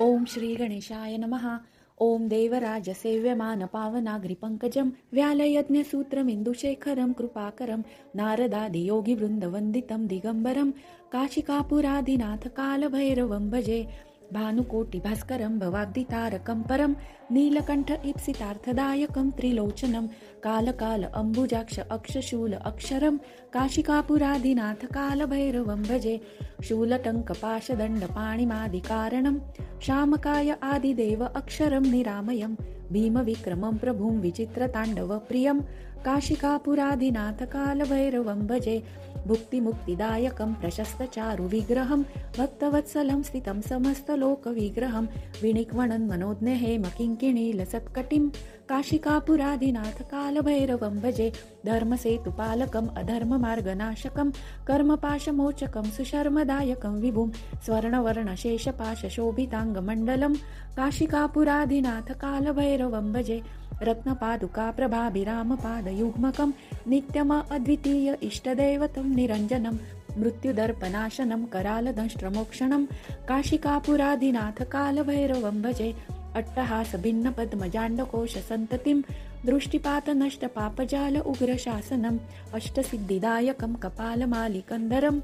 ओम श्री गणेशाय नमः. ओम देवराज सेव्यमान पावनाग्रिपङ्कजं व्यालयज्ञसूत्रमिन्दुशेखरं कृपाकरं नारदादियोगिवृन्दवन्दितं दिगम्बरं काशिकापुरादिनाथ कालभैरवं भजे. भानुकोटिभास्करं भवाब्दितारकं परं नीलकण्ठ ईप्सितार्थदायकं त्रिलोचनं कालकाल अम्बुजाक्ष अक्षशूल अक्षरं काशिकापुरादिनाथ कालभैरवं भजे. शूलटङ्कपाशदण्डपाणिमादिकारणं शामकाय आदिदेव अक्षरं निरामयं भीमविक्रमं प्रभुं विचित्रताण्डवप्रियं काशिकापुरादिनाथ कालभैरवं भजे. भुक्तिमुक्तिदायकं प्रशस्तचारुविग्रहं भक्तवत्सलं स्थितं समस्तलोकविग्रहं विनिक्वणन् मनोज्ञहेमकिङ्किणीलसत्कटिं काशिकापुरादिनाथ कालभैरवं भजे. धर्मसेतुपालकम् अधर्ममार्गनाशकं कर्मपाशमोचकं सुशर्मदायकं विभुं स्वर्णवर्णशेषपाशशोभिताङ्गमण्डलं काशिकापुरादिनाथ कालभैरवं भजे. रत्नपादुकाप्रभाभिरामपादयुग्मकं नित्यम अद्वितीय इष्टदैवतं निरञ्जनं मृत्युदर्पनाशनं करालदंष्ट्रमोक्षणं काशिकापुरादिनाथ कालभैरवं भजे. अट्टहासभिन्नपद्मजाण्डकोशसन्ततिं दृष्टिपातनष्टपापजाल उग्रशासनम् अष्टसिद्धिदायकं कपालमालिकन्धरं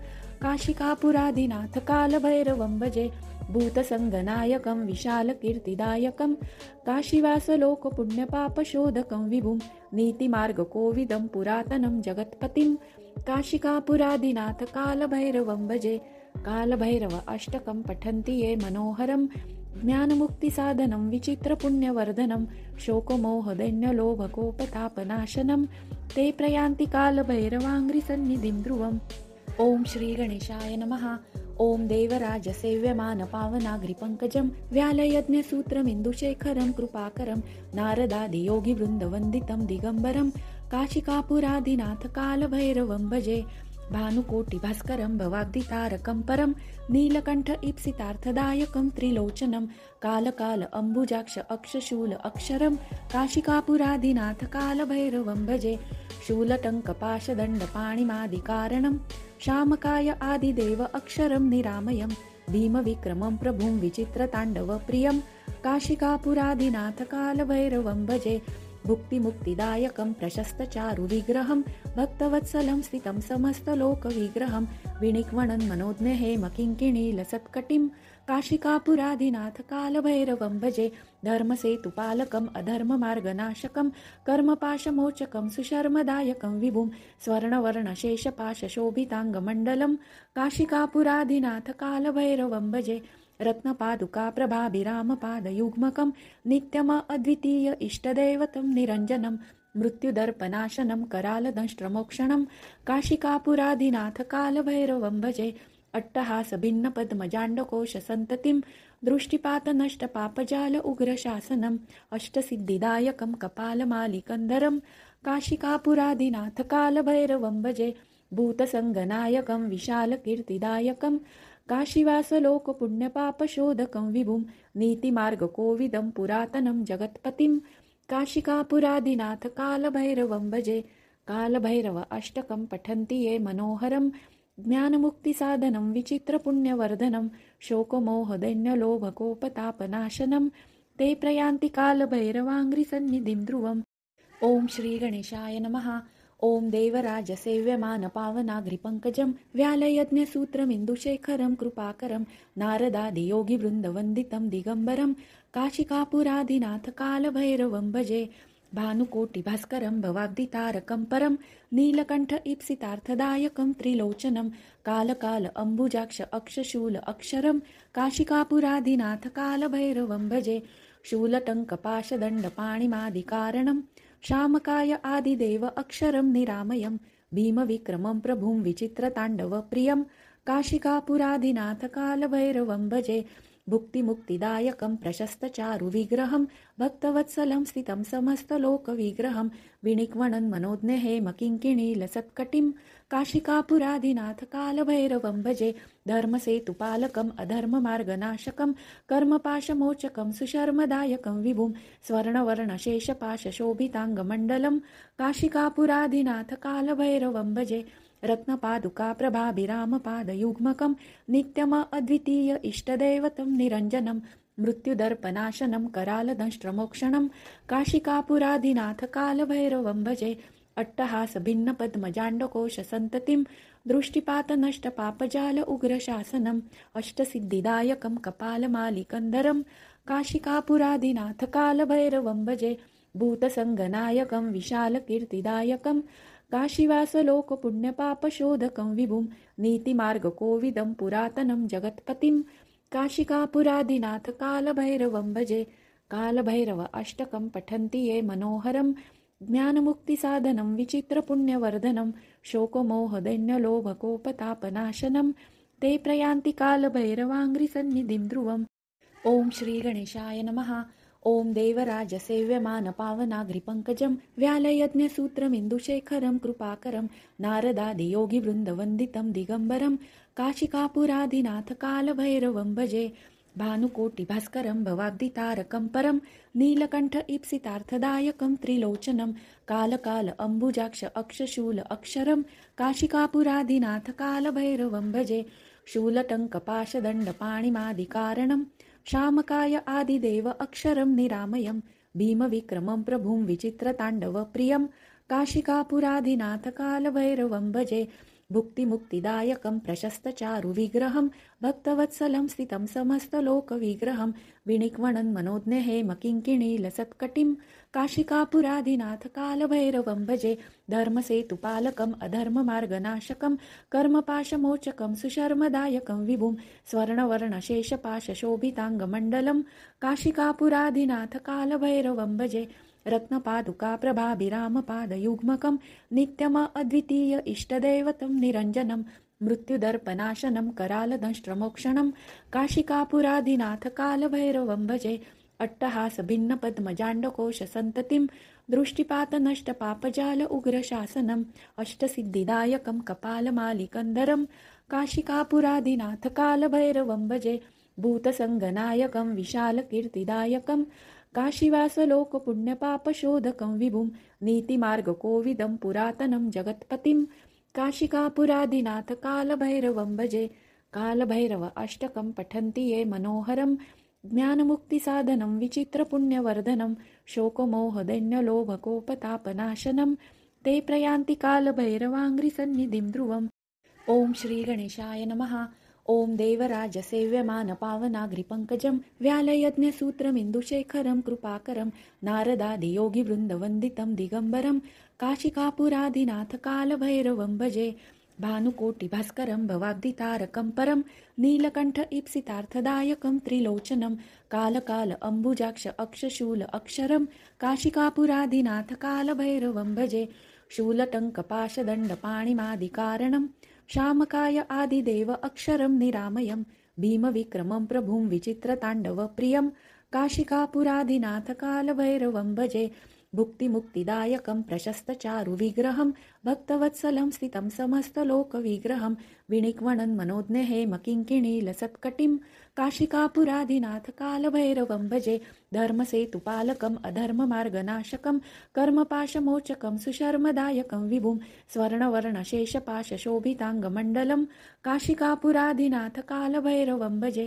काशिकापुरादिनाथ कालभैरवं भजे. भूतसङ्गनायकं विशालकीर्तिदायकं काशीवासलोकपुण्यपापशोधकं विभुं नीतिमार्गकोविदं पुरातनं जगत्पतिं काशिकापुरादिनाथ कालभैरवं भजे. कालभैरव अष्टकं पठन्ति ये मनोहरं ज्ञानमुक्तिसाधनं विचित्रपुण्यवर्धनं शोकमोहदैन्यलोभकोपतापनाशनं ते प्रयान्ति कालभैरवाङ्घ्रिसन्निधिं ध्रुवम्. ओम श्री गणेशाय नमः. ओम देवराज सेव्यमान पावनाग्रिपङ्कजं व्यालयज्ञसूत्रमिन्दुशेखरं कृपाकरं नारदादियोगिवृन्दवन्दितं दिगम्बरं काशिकापुरादिनाथ कालभैरवं भजे. भानुकोटिभास्करं भवाब्दितारकं परं नीलकण्ठ ईप्सितार्थदायकं त्रिलोचनं कालकाल अम्बुजाक्ष अक्षशूल अक्षरं काशिकापुरादिनाथ कालभैरवं भजे. शूलटङ्कपाशदण्डपाणिमादिकारणं शामकाय आदिदेव अक्षरं निरामयं भीमविक्रमं प्रभुं विचित्रताण्डवप्रियं काशिकापुरादिनाथ कालभैरवं भजे. भुक्तिमुक्तिदायकं प्रशस्तचारुविग्रहं भक्तवत्सलं स्थितं समस्तलोकविग्रहं विनिक्वणन् मनोज्ञहेमकिङ्किणीलसत्कटिं काशिकापुरादिनाथ कालभैरवं भजे. धर्मसेतुपालकम् अधर्ममार्गनाशकं कर्मपाशमोचकं सुशर्मदायकं विभुं स्वर्णवर्णशेषपाशशोभिताङ्गमण्डलं काशिकापुरादिनाथ कालभैरवं भजे. रत्नपादुकाप्रभाभिरामपादयुग्मकं नित्यम अद्वितीय इष्टदैवतं निरञ्जनं मृत्युदर्पनाशनं करालदंष्ट्रमोक्षणं काशिकापुरादिनाथ कालभैरवं भजे. अट्टहासभिन्नपद्मजाण्डकोशसन्ततिं दृष्टिपातनष्टपापजाल उग्रशासनम् अष्टसिद्धिदायकं कपालमालिकन्धरं काशिकापुरादिनाथ कालभैरवं भजे. भूतसङ्गनायकं विशालकीर्तिदायकं काशीवासलोकपुण्यपापशोधकं विभुं नीतिमार्गकोविदं पुरातनं जगत्पतिं काशिकापुरादिनाथ कालभैरवं भजे. कालभैरव अष्टकं पठन्ति ये मनोहरं ज्ञानमुक्तिसाधनं विचित्रपुण्यवर्धनं शोकमोहदैन्यलोभकोपतापनाशनं ते प्रयान्ति कालभैरवाङ्घ्रिसन्निधिं ध्रुवम्. ओम श्री गणेशाय नमः. ओम देवराज सेव्यमान पावनाग्रिपङ्कजं व्यालयज्ञसूत्रमिन्दुशेखरं कृपाकरं नारदादियोगिवृन्दवन्दितं दिगम्बरं काशिकापुरादिनाथ कालभैरवं भजे. भानुकोटिभास्करं भवाब्दितारकं परं नीलकण्ठ ईप्सितार्थदायकं त्रिलोचनं कालकाल अम्बुजाक्ष अक्षशूल अक्षरं काशिकापुरादिनाथ कालभैरवं भजे. शूलटङ्कपाशदण्डपाणिमादिकारणं शामकाय आदिदेव अक्षरं निरामयं भीमविक्रमं प्रभुं विचित्रताण्डवप्रियं काशिकापुरादिनाथ कालभैरवं भजे. भुक्तिमुक्तिदायकं प्रशस्तचारुविग्रहं भक्तवत्सलं स्थितं समस्तलोकविग्रहं विनिक्वणन् मनोज्ञहेमकिङ्किणीलसत्कटिं काशिकापुरादिनाथ कालभैरवं भजे. धर्मसेतुपालकम् अधर्ममार्गनाशकं कर्मपाशमोचकं सुशर्मदायकं विभुं स्वर्णवर्णशेषपाशशोभिताङ्गमण्डलं काशिकापुरादिनाथ कालभैरवं भजे. रत्नपादुका प्रभाभिरामपादयुग्मकं नित्यम अद्वितीय इष्टदैवतं निरञ्जनं मृत्युदर्पनाशनं करालदंष्ट्रमोक्षणं काशिकापुरादिनाथ कालभैरवं भजे अट्टहासभिन्नपद्मजाण्डकोशसन्ततिं दृष्टिपातनष्टपापजाल उग्रशासनम् अष्टसिद्धिदायकं कपालमालिकन्धरं काशिकापुरादिनाथ कालभैरवं भजे भूतसङ्गनायकं विशालकीर्तिदायकं काशीवासलोकपुण्यपापशोधकं विभुं नीतिमार्गकोविदं पुरातनं जगत्पतिं काशिकापुरादिनाथ कालभैरवं भजे कालभैरव अष्टकं पठन्ति ये मनोहरं ज्ञानमुक्तिसाधनं विचित्रपुण्यवर्धनं शोकमोहदैन्यलोभकोपतापनाशनं ते प्रयान्ति कालभैरवाङ्घ्रिसन्निधिं ध्रुवम् ॐ श्रीगणेशाय नमः ॐ देवराजसेव्यमानपावनाग्रिपङ्कजं व्यालयज्ञसूत्रमिन्दुशेखरं कृपाकरं नारदादियोगिवृन्दवन्दितं दिगम्बरं काशिकापुरादिनाथ कालभैरवं भजे भानुकोटिभास्करं भवाब्धितारकं परं नीलकण्ठ ईप्सितार्थदायकं त्रिलोचनं कालकाल अम्बुजाक्ष अक्षशूल अक्षरं काशिकापुरादिनाथ कालभैरवं भजे शूलटङ्कपाशदण्डपाणिमादिकारणं शामकाय आदिदेव अक्षरं निरामयं भीमविक्रमं प्रभुं विचित्रताण्डवप्रियं काशिकापुरादिनाथ कालभैरवं भजे भुक्तिमुक्तिदायकं प्रशस्तचारुविग्रहं भक्तवत्सलं स्थितं समस्तलोकविग्रहं विनिक्वणन् मनोज्ञहेमकिङ्किणीलसत्कटिं काशिकापुरादिनाथ कालभैरवं भजे धर्मसेतुपालकम् अधर्ममार्गनाशकं कर्मपाशमोचकं सुशर्मदायकं विभुं स्वर्णवर्णशेषपाशशोभिताङ्गमण्डलं काशिकापुरादिनाथ कालभैरवं भजे रत्नपादुका प्रभाभिरामपादयुग्मकं नित्यम अद्वितीय इष्टदैवतं निरञ्जनं मृत्युदर्पनाशनं करालदंष्ट्रमोक्षणं काशिकापुरादिनाथ कालभैरवं भजे अट्टहासभिन्नपद्मजाण्डकोशसन्ततिं दृष्टिपातनष्टपापजाल उग्रशासनम् अष्टसिद्धिदायकं कपालमालिकन्धरं काशिकापुरादिनाथ कालभैरवं भजे भूतसङ्गनायकं विशालकीर्तिदायकं काशीवासलोकपुण्यपापशोधकं विभुं नीतिमार्गकोविदं पुरातनं जगत्पतिं काशिकापुरादिनाथ कालभैरवं भजे कालभैरव अष्टकं पठन्ति ये मनोहरं ज्ञानमुक्तिसाधनं विचित्रपुण्यवर्धनं शोकमोहदैन्यलोभकोपतापनाशनं ते प्रयान्ति कालभैरवाङ्घ्रिसन्निधिं ध्रुवम् ॐ श्रीगणेशाय नमः ॐ देवराजसेव्यमानपावनाग्रिपङ्कजं व्यालयज्ञसूत्रमिन्दुशेखरं कृपाकरं नारदादियोगिवृन्दवन्दितं दिगम्बरं काशिकापुरादिनाथ कालभैरवं भजे भानुकोटिभास्करं भवाब्धितारकं परं नीलकण्ठ ईप्सितार्थदायकं त्रिलोचनं कालकाल अम्बुजाक्ष अक्षशूल अक्षरं काशिकापुरादिनाथ कालभैरवं भजे शूलटङ्कपाशदण्डपाणिमादिकारणं शामकाय आदिदेव अक्षरं निरामयं भीमविक्रमं प्रभुं विचित्रताण्डवप्रियं काशिकापुरादिनाथ कालभैरवं भजे भुक्तिमुक्तिदायकं प्रशस्तचारुविग्रहं भक्तवत्सलं स्थितं समस्तलोकविग्रहं विनिक्वणन् मनोज्ञहेमकिङ्किणीलसत्कटिं काशिकापुरादिनाथ कालभैरवं भजे धर्मसेतुपालकम् अधर्ममार्गनाशकं कर्मपाशमोचकं सुशर्मदायकं विभुं स्वर्णवर्णशेषपाशशोभिताङ्गमण्डलं काशिकापुरादिनाथ कालभैरवं भजे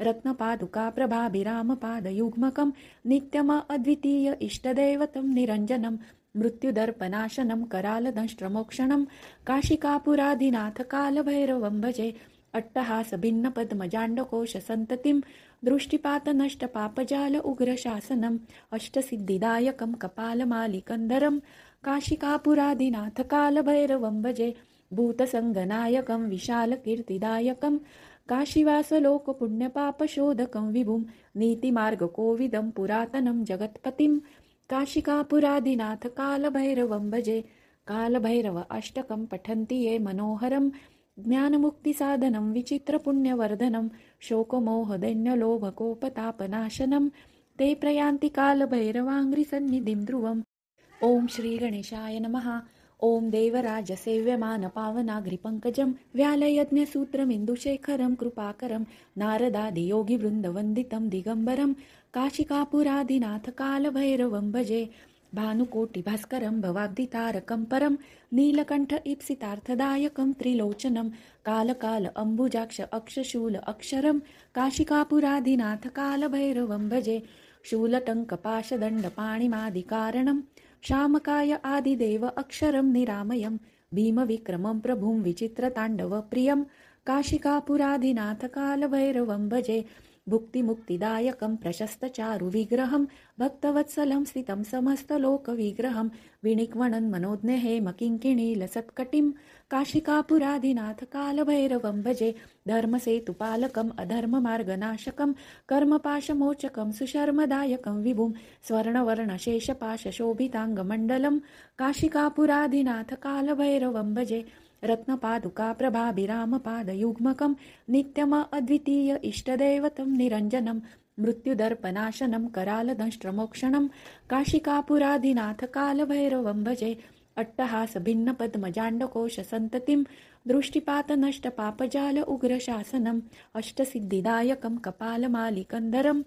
रत्नपादुका प्रभाभिरामपादयुग्मकं नित्यम अद्वितीय इष्टदैवतं निरञ्जनं मृत्युदर्पनाशनं करालदंष्ट्रमोक्षणं काशिकापुरादिनाथ कालभैरवं भजे अट्टहासभिन्नपद्मजाण्डकोशसन्ततिं दृष्टिपातनष्टपापजाल उग्रशासनम् अष्टसिद्धिदायकं कपालमालिकन्धरं काशिकापुरादिनाथ कालभैरवं भजे भूतसङ्गनायकं विशालकीर्तिदायकं काशीवासलोकपुण्यपापशोधकं विभुं नीतिमार्गकोविदं पुरातनं जगत्पतिं काशिकापुरादिनाथ कालभैरवं भजे कालभैरव अष्टकं पठन्ति ये मनोहरं ज्ञानमुक्तिसाधनं विचित्रपुण्यवर्धनं शोकमोहदैन्यलोभकोपतापनाशनं ते प्रयान्ति कालभैरवाङ्घ्रिसन्निधिं ध्रुवम् ॐ श्रीगणेशाय नमः ॐ देवराजसेव्यमानपावनाग्रिपङ्कजं व्यालयज्ञसूत्रमिन्दुशेखरं कृपाकरं नारदादियोगिवृन्दवन्दितं दिगम्बरं काशिकापुरादिनाथ कालभैरवं भजे भानुकोटिभास्करं भवाब्धितारकं परं नीलकण्ठ ईप्सितार्थदायकं त्रिलोचनं कालकाल अम्बुजाक्ष अक्षशूल अक्षरं काशिकापुरादिनाथ कालभैरवं भजे शूलटङ्कपाशदण्डपाणिमादिकारणं शामकाय आदिदेव अक्षरं निरामयं भीमविक्रमं प्रभुं विचित्रताण्डवप्रियं काशिकापुरादिनाथ कालभैरवं भजे भुक्तिमुक्तिदायकं प्रशस्तचारुविग्रहं भक्तवत्सलं स्थितं समस्तलोकविग्रहं विनिक्वणन् मनोज्ञहेमकिङ्किणीलसत्कटिं काशिकापुरादिनाथ कालभैरवं भजे धर्मसेतुपालकम् अधर्ममार्गनाशकं कर्मपाशमोचकं सुशर्मदायकं विभुं स्वर्णवर्णशेषपाशशोभिताङ्गमण्डलं काशिकापुरादिनाथ कालभैरवं भजे रत्नपादुकाप्रभाभिरामपादयुग्मकं नित्यम अद्वितीय इष्टदैवतं निरञ्जनं मृत्युदर्पनाशनं करालदंष्ट्रमोक्षणं काशिकापुरादिनाथ कालभैरवं भजे अट्टहासभिन्नपद्मजाण्डकोशसन्ततिं दृष्टिपातनष्टपापजाल उग्रशासनम् अष्टसिद्धिदायकं कपालमालिकन्धरं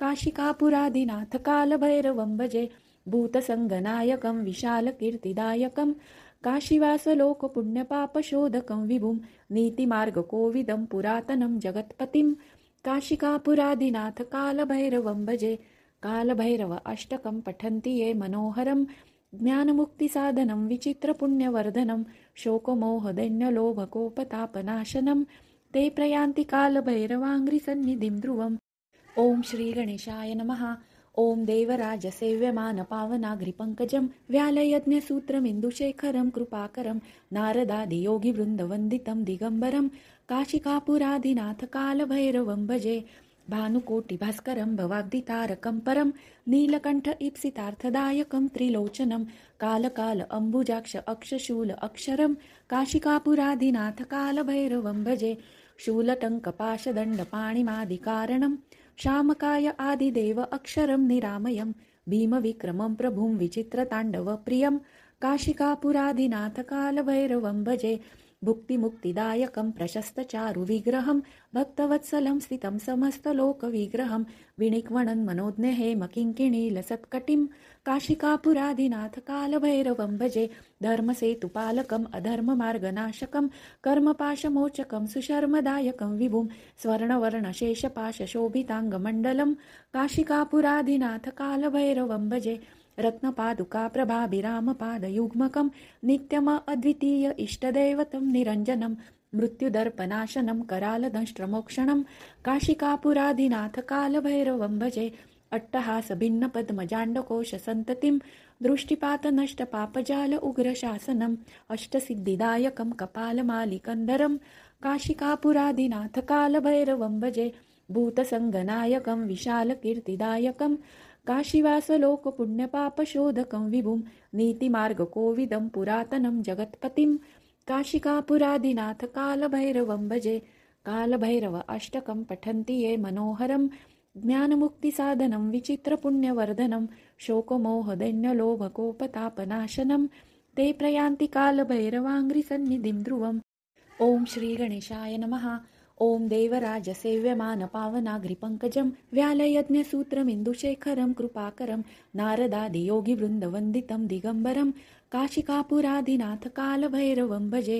काशिकापुरादिनाथ कालभैरवं भजे भूतसङ्गनायकं विशालकीर्तिदायकं काशीवासलोकपुण्यपापशोधकं विभुं नीतिमार्गकोविदं पुरातनं जगत्पतिं काशिकापुरादिनाथ कालभैरवं भजे कालभैरव अष्टकं पठन्ति ये मनोहरं ज्ञानमुक्तिसाधनं विचित्रपुण्यवर्धनं शोकमोहदैन्यलोभकोपतापनाशनं ते प्रयान्ति कालभैरवाङ्घ्रिसन्निधिं ध्रुवम् ॐ श्रीगणेशाय नमः ॐ देवराजसेव्यमानपावनाघ्रिपङ्कजं व्यालयज्ञसूत्रमिन्दुशेखरं कृपाकरं नारदादियोगिवृन्दवन्दितं दिगम्बरं काशिकापुरादिनाथ कालभैरवं भजे भानुकोटिभास्करं भवाब्धितारकं परं नीलकण्ठ ईप्सितार्थदायकं त्रिलोचनं कालकाल अम्बुजाक्ष अक्षशूल अक्षरं काशिकापुरादिनाथ कालभैरवं भजे शूलटङ्कपाशदण्डपाणिमादिकारणं शामकाय आदिदेव अक्षरं निरामयं भीमविक्रमं प्रभुं विचित्रताण्डवप्रियं काशिकापुरादिनाथ कालभैरवं भजे भुक्तिमुक्तिदायकं प्रशस्तचारुविग्रहं भक्तवत्सलं स्थितं समस्तलोकविग्रहं विनिक्वणन् मनोज्ञहेमकिङ्किणीलसत्कटिं काशिकापुरादिनाथ कालभैरवं भजे धर्मसेतुपालकम् अधर्ममार्गनाशकं कर्मपाशमोचकं सुशर्मदायकं विभुं स्वर्णवर्णशेषपाशशोभिताङ्गमण्डलं काशिकापुरादिनाथ कालभैरवं भजे रत्नपादुकाप्रभाभिरामपादयुग्मकं नित्यम अद्वितीय इष्टदैवतं निरञ्जनं मृत्युदर्पनाशनं करालदंष्ट्रमोक्षणं काशिकापुरादिनाथ कालभैरवं भजे अट्टहासभिन्नपद्मजाण्डकोशसन्ततिं दृष्टिपातनष्टपापजाल उग्रशासनम् अष्टसिद्धिदायकं कपालमालिकन्धरं काशिकापुरादिनाथ कालभैरवं भजे भूतसङ्गनायकं विशालकीर्तिदायकं काशीवासलोकपुण्यपापशोधकं विभुं नीतिमार्गकोविदं पुरातनं जगत्पतिं काशिकापुरादिनाथ कालभैरवं भजे कालभैरव अष्टकं पठन्ति ये मनोहरं ज्ञानमुक्तिसाधनं विचित्रपुण्यवर्धनं शोकमोहदैन्यलोभकोपतापनाशनं ते प्रयान्ति कालभैरवाङ्घ्रिसन्निधिं ध्रुवम् ॐ श्रीगणेशाय नमः ॐ देवराजसेव्यमानपावनाघ्रिपङ्कजं व्यालयज्ञसूत्रमिन्दुशेखरं कृपाकरं नारदादियोगिवृन्दवन्दितं दिगम्बरं काशिकापुरादिनाथ कालभैरवं भजे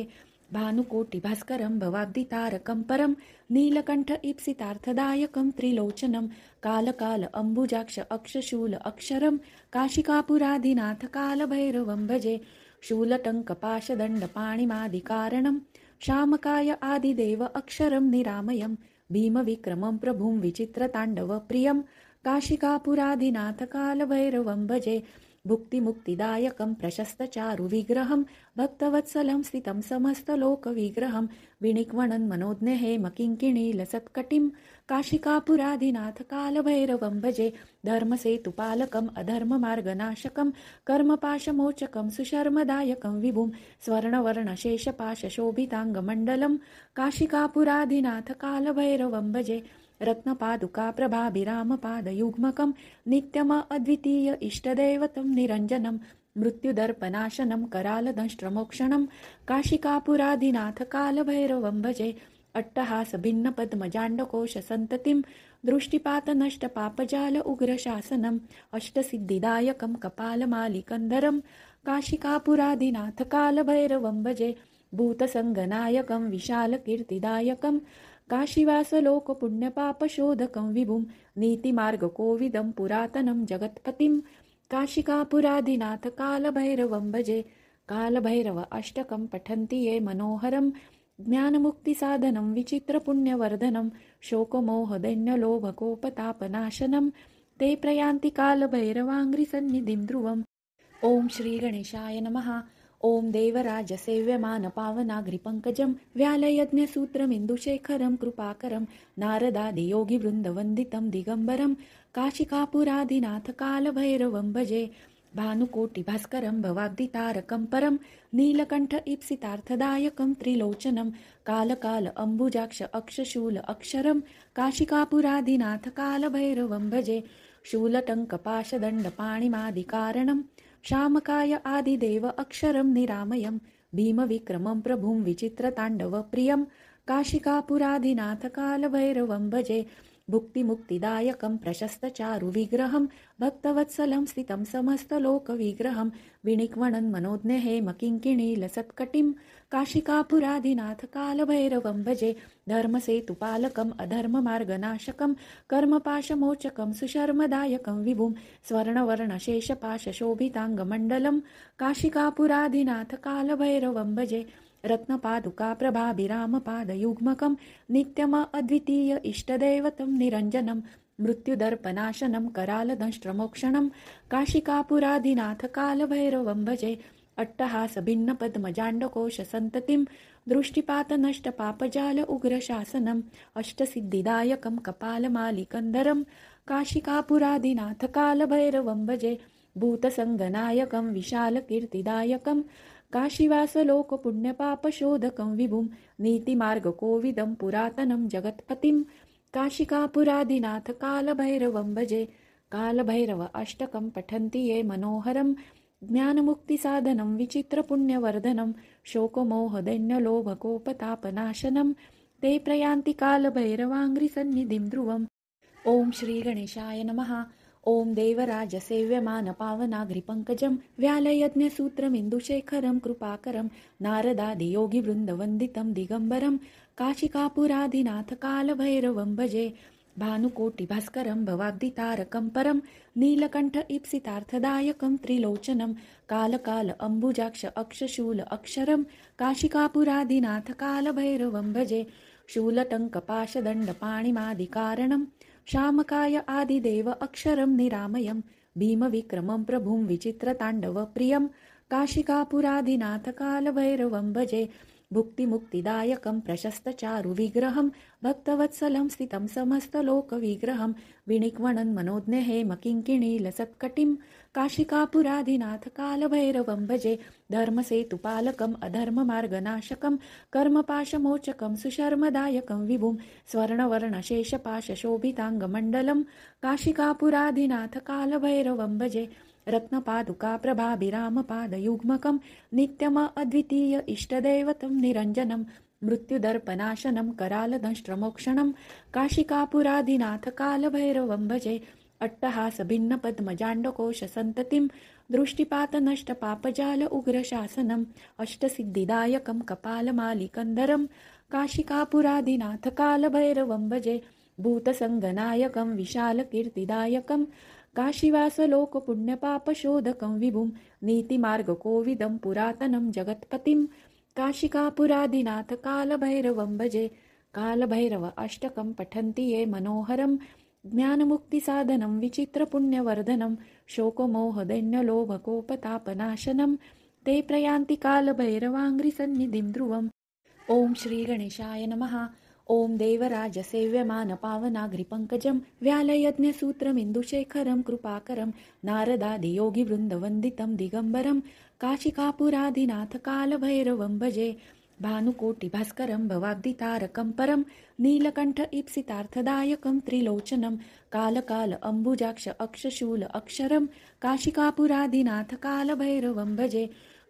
भानुकोटिभास्करं भवाब्धितारकं परं नीलकण्ठ ईप्सितार्थदायकं त्रिलोचनं कालकाल अम्बुजाक्ष अक्षशूल अक्षरं काशिकापुरादिनाथ कालभैरवं भजे शूलटङ्कपाशदण्डपाणिमादिकारणं शामकाय आदिदेव अक्षरं निरामयं भीमविक्रमं प्रभुं विचित्रताण्डवप्रियं काशिकापुरादिनाथ कालभैरवं भजे भुक्तिमुक्तिदायकं प्रशस्तचारुविग्रहं भक्तवत्सलं स्थितं समस्तलोकविग्रहं विनिक्वणन् मनोज्ञहेमकिङ्किणीलसत्कटिं काशिकापुरादिनाथ कालभैरवं भजे धर्मसेतुपालकम् अधर्ममार्गनाशकं कर्मपाशमोचकं सुशर्मदायकं विभुं स्वर्णवर्णशेषपाशशोभिताङ्गमण्डलं काशिकापुरादिनाथ कालभैरवं भजे रत्नपादुकाप्रभाभिरामपादयुग्मकं नित्यम अद्वितीय इष्टदैवतं निरञ्जनं मृत्युदर्पनाशनं करालदंष्ट्रमोक्षणं काशिकापुरादिनाथ कालभैरवं भजे अट्टहास भिन्न पद्मजाण्डकोश सन्ततिं दृष्टिपात नष्ट पापजाल उग्रशासनम् अष्टसिद्धिदायकं कपालमालिकन्धरं काशिकापुरादिनाथ कालभैरवं भजे भूतसङ्गनायकं विशालकीर्तिदायकं काशीवासलोकपुण्यपापशोधकं विभुं नीतिमार्गकोविदं पुरातनं जगत्पतिं काशिकापुरादिनाथ कालभैरवं भजे कालभैरव अष्टकं पठन्ति ये मनोहरं ज्ञानमुक्तिसाधनं विचित्रपुण्यवर्धनं शोकमोहदैन्यलोभकोपतापनाशनं ते प्रयान्ति कालभैरवाङ्घ्रिसन्निधिं ध्रुवम् ॐ श्रीगणेशाय नमः। ॐ देवराजसेव्यमानपावनाग्रिपङ्कजं व्यालयज्ञसूत्रमिन्दुशेखरं कृपाकरं नारदादियोगिवृन्दवन्दितं दिगम्बरं काशिकापुरादिनाथ कालभैरवं भजे भानुकोटिभास्करं भवाब्धितारकं परं नीलकण्ठ ईप्सितार्थदायकं त्रिलोचनं कालकाल अम्बुजाक्ष अक्षशूल अक्षरं काशिकापुरादिनाथ कालभैरवं भजे शूलटङ्कपाशदण्डपाणिमादिकारणं शामकाय आदिदेव अक्षरं निरामयं भीमविक्रमं प्रभुं विचित्रताण्डवप्रियं काशिकापुरादिनाथ कालभैरवं भजे भुक्तिमुक्तिदायकं प्रशस्तचारुविग्रहं भक्तवत्सलं स्थितं समस्तलोकविग्रहं विनिक्वणन् मनोज्ञहेमकिङ्किणीलसत्कटिं काशिकापुरादिनाथ कालभैरवं भजे धर्मसेतुपालकम् अधर्ममार्गनाशकं कर्मपाशमोचकं सुशर्मदायकं विभुं स्वर्णवर्णशेषपाशशोभिताङ्गमण्डलं काशिकापुरादिनाथ कालभैरवं भजे रत्नपादुकाप्रभाभिरामपादयुग्मकं नित्यम अद्वितीय इष्टदैवतं निरञ्जनं मृत्युदर्पनाशनं करालदंष्ट्रमोक्षणं काशिकापुरादिनाथ कालभैरवं भजे अट्टहास भिन्न पद्मजाण्डकोश सन्ततिं दृष्टिपात नष्ट पापजाल उग्रशासनम् अष्टसिद्धिदायकं कपालमालिकन्धरं काशिकापुरादिनाथ कालभैरवं भजे भूतसङ्गनायकं विशालकीर्तिदायकं काशीवासलोकपुण्यपापशोधकं विभुं नीतिमार्गकोविदं पुरातनं जगत्पतिं काशिकापुरादिनाथ कालभैरवं भजे कालभैरव अष्टकं पठन्ति ये मनोहरं ज्ञानमुक्तिसाधनं विचित्रपुण्यवर्धनं शोकमोहदैन्यलोभकोपतापनाशनं ते प्रयान्ति कालभैरवाङ्घ्रिसन्निधिं ध्रुवम् ॐ श्रीगणेशाय नमः। ॐ देवराजसेव्यमानपावनाग्रिपङ्कजं व्यालयज्ञसूत्रमिन्दुशेखरं कृपाकरं नारदादियोगिवृन्दवन्दितं दिगम्बरं काशिकापुरादिनाथ कालभैरवं भजे भानुकोटिभास्करं भवाब्धितारकं परं नीलकण्ठ ईप्सितार्थदायकं त्रिलोचनं कालकाल अम्बुजाक्ष अक्षशूल अक्षरं काशिकापुरादिनाथ कालभैरवं भजे शूलटङ्कपाशदण्डपाणिमादिकारणं शामकाय आदिदेव अक्षरं निरामयं भीमविक्रमं प्रभुं विचित्रताण्डवप्रियं काशिकापुरादिनाथ कालभैरवं भजे भुक्तिमुक्तिदायकं प्रशस्तचारुविग्रहं भक्तवत्सलं स्थितं समस्तलोकविग्रहं विनिक्वणन् मनोज्ञहेमकिङ्किणीलसत्कटिं काशिकापुरादिनाथ कालभैरवं भजे धर्मसेतुपालकम् अधर्ममार्गनाशकं कर्मपाशमोचकं सुशर्मदायकं विभुं स्वर्णवर्णशेषपाशशोभिताङ्गमण्डलं काशिकापुरादिनाथ कालभैरवं भजे रत्नपादुकाप्रभाभिरामपादयुग्मकं नित्यम अद्वितीय इष्टदैवतं निरञ्जनं मृत्युदर्पनाशनं करालदंष्ट्रमोक्षणं काशिकापुरादिनाथ कालभैरवं भजे अट्टहास भिन्न पद्मजाण्डकोश सन्ततिं दृष्टिपात नष्ट पापजाल उग्रशासनम् अष्टसिद्धिदायकं कपालमालिकन्धरं काशिकापुरादिनाथ कालभैरवं भजे भूतसङ्गनायकं विशालकीर्तिदायकं काशीवासलोकपुण्यपापशोधकं विभुं नीतिमार्गकोविदं पुरातनं जगत्पतिं काशिकापुरादिनाथ कालभैरवं भजे कालभैरव अष्टकं पठन्ति ये मनोहरं ज्ञानमुक्तिसाधनं विचित्रपुण्यवर्धनं शोकमोहदैन्यलोभकोपतापनाशनं ते प्रयान्ति कालभैरवाङ्घ्रिसन्निधिं ध्रुवम् ॐ श्रीगणेशाय नमः। ॐ देवराजसेव्यमानपावनाग्रिपङ्कजं व्यालयज्ञसूत्रमिन्दुशेखरं कृपाकरं नारदादियोगिवृन्दवन्दितं दिगम्बरं काशिकापुरादिनाथ कालभैरवं भजे भानुकोटिभास्करं भवाब्धितारकं परं नीलकण्ठ ईप्सितार्थदायकं त्रिलोचनं कालकाल अम्बुजाक्ष अक्षशूल अक्षरं काशिकापुरादिनाथ कालभैरवं भजे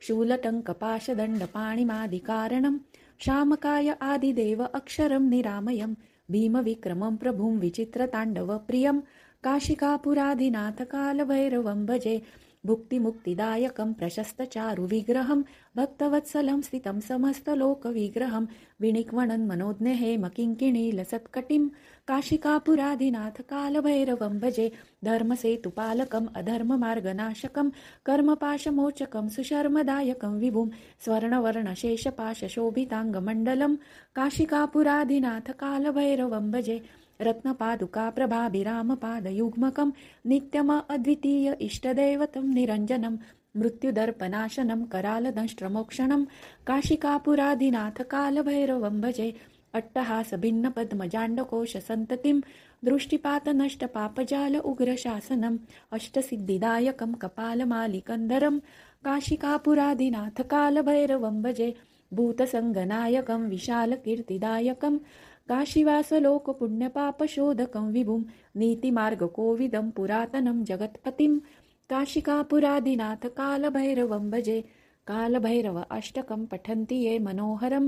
शूलटङ्कपाशदण्डपाणिमादिकारणं श्यामकाय आदिदेव अक्षरं निरामयं भीमविक्रमं प्रभुं विचित्रताण्डवप्रियं काशिकापुराधिनाथ कालभैरवं भजे भुक्तिमुक्तिदायकं प्रशस्तचारुविग्रहं भक्तवत्सलं स्थितं समस्तलोकविग्रहं विनिक्वणन् मनोज्ञ हेमकिङ्किणीलसत्कटिं काशिकापुराधिनाथ कालभैरवं भजे धर्मसेतुपालकम् अधर्ममार्गनाशकं कर्मपाशमोचकं सुशर्मदायकं विभुं स्वर्णवर्णशेषपाशशोभिताङ्गमण्डलं काशिकापुराधिनाथ कालभैरवं भजे रत्नपादुकाप्रभाभिरामपादयुग्मकं नित्यम अद्वितीय इष्टदैवतं निरञ्जनं मृत्युदर्पनाशनं करालदंष्ट्रमोक्षणं काशिकापुराधिनाथ कालभैरवं भजे अट्टहासभिन्नपद्मजाण्डकोशसन्ततिं दृष्टिपातनष्टपापजाल उग्रशासनम् अष्टसिद्धिदायकं कपालमालिकन्धरं काशिकापुराधिनाथ कालभैरवं भजे भूतसङ्गनायकं विशालकीर्तिदायकं काशीवासलोकपुण्यपापशोधकं विभुं नीतिमार्गकोविदं पुरातनं जगत्पतिं काशिकापुराधिनाथ कालभैरवं भजे कालभैरव अष्टकं पठन्ति ये मनोहरं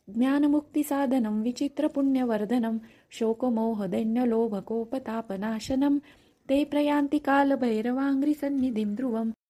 ज्ञानमुक्तिसाधनं विचित्रपुण्यवर्धनं शोकमोहदैन्यलोभकोपतापनाशनं ते प्रयान्ति कालभैरवाङ्घ्रिसन्निधिं ध्रुवम्